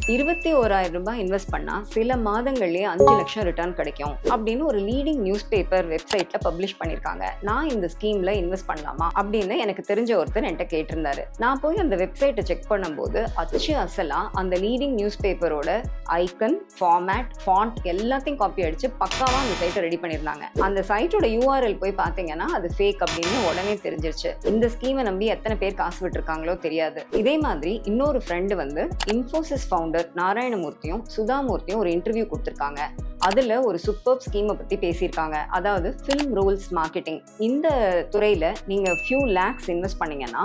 ரூ. 21,000 இன்வெஸ்ட் பண்ணா சில மாதங்கள்லயே 5 லட்சம் ரிட்டர்ன் கிடைக்கும் அப்படின்னு ஒரு லீடிங் நியூஸ் பேப்பர் வெப்சைட்ல பப்ளிஷ் பண்ணிருக்காங்க. நான் இந்த ஸ்கீம்ல இன்வெஸ்ட் பண்ணலாமா அப்படின்னு எனக்கு தெரிஞ்ச ஒருத்தர் என்கிட்ட கேட்டிருந்தாரு. நான் போய் அந்த வெப்சைட்டை செக் பண்ணும்போது அச்சு அசலா அந்த லீடிங் நியூஸ் பேப்பரோட ஐக்கன், ஃபார்மேட், ஃபாண்ட் எல்லாத்தையும் காப்பி அடிச்சு பக்காவா அந்த சைட்டை ரெடி பண்ணிருந்தாங்க. அந்த சைட்டோட URL போய் பாத்தீங்கன்னா அது ஃபேக் அப்படின்னு உடனே தெரிஞ்சிருச்சு. இந்த ஸ்கீமை நம்பி எத்தனை பேர் காசு விட்டுருக்காங்களோ தெரியாது. இதே மாதிரி இன்னொரு ஃப்ரெண்டு வந்து இன்ஃபோசிஸ் ஃபவுண்டர் நாராயணமூர்த்தியும் சுதாமூர்த்தியும் ஒரு இன்டர்வியூ கொடுத்துருக்காங்க. அதுல ஒரு சூப்பர் ஸ்கீமை பத்தி பேசியிருக்காங்க. அதாவது ஃபில்ம் ரோல்ஸ் மார்க்கெட்டிங். இந்த துறையில நீங்க ஃபியூ லேக்ஸ் இன்வெஸ்ட் பண்ணீங்கன்னா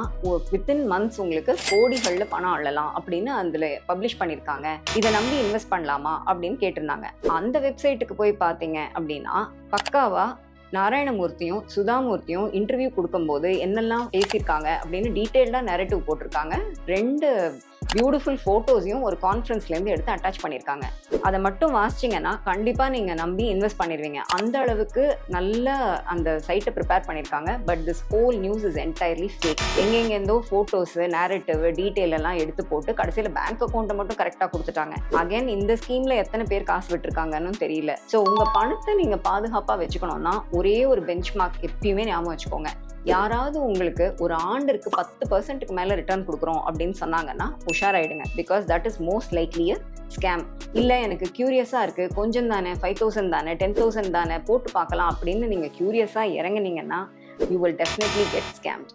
வித்தின் மந்த்ஸ் உங்களுக்கு கோடிகள்ல பணம் அள்ளலாம் அப்படின்னு அதுல பப்ளிஷ் பண்ணிருக்காங்க. இதை நம்பி இன்வெஸ்ட் பண்ணலாமா அப்படின்னு கேட்டிருந்தாங்க. அந்த வெப்சைட்டுக்கு போய் பாத்தீங்க அப்படின்னா பக்காவா நாராயணமூர்த்தியும் சுதாமூர்த்தியும் இன்டர்வியூ கொடுக்கும்போது என்னெல்லாம் பேசியிருக்காங்க அப்படின்னு டீட்டெயில்டாக நரேட்டிவ் போட்டிருக்காங்க. 2 பியூட்டிஃபுல் ஃபோட்டோஸையும் ஒரு கான்ஃபரன்ஸ்லேருந்து எடுத்து அட்டாச் பண்ணியிருக்காங்க. அதை மட்டும் வாசிச்சிங்கன்னா கண்டிப்பாக நீங்கள் நம்பி இன்வெஸ்ட் பண்ணிடுவீங்க. அந்த அளவுக்கு நல்ல அந்த சைட்டை ப்ரிப்பேர் பண்ணியிருக்காங்க. But this whole news is entirely fake. எங்கெங்கேருந்தோ ஃபோட்டோஸு, நேரேட்டிவ், டீட்டெயில் எல்லாம் எடுத்து போட்டு கடைசியில் பேங்க் அக்கௌண்ட்டை மட்டும் கரெக்டாக கொடுத்துட்டாங்க. அகைன் இந்த ஸ்கீமில் எத்தனை பேர் காசு விட்டுருக்காங்கன்னு தெரியல. ஸோ உங்கள் பணத்தை நீங்கள் பாதுகாப்பாக வச்சுக்கணும்னா ஒரே ஒரு பெஞ்ச் மார்க் எப்பயுமே ஞாபகம் வச்சுக்கோங்க. யாராவது உங்களுக்கு ஒரு ஆண்டிற்கு 10% மேல ரிட்டர்ன் கொடுக்குறோம் அப்படின்னு சொன்னாங்கன்னா உஷாராயிடுங்க. Because that is most likely a scam. இல்லை எனக்கு கியூரியஸாக இருக்கு, கொஞ்சம் தானே, 5,000 தானே, 10,000 தானே, போட்டு பார்க்கலாம் அப்படின்னு நீங்கள் கியூரியஸாக இறங்குனீங்கன்னா you will definitely get scammed.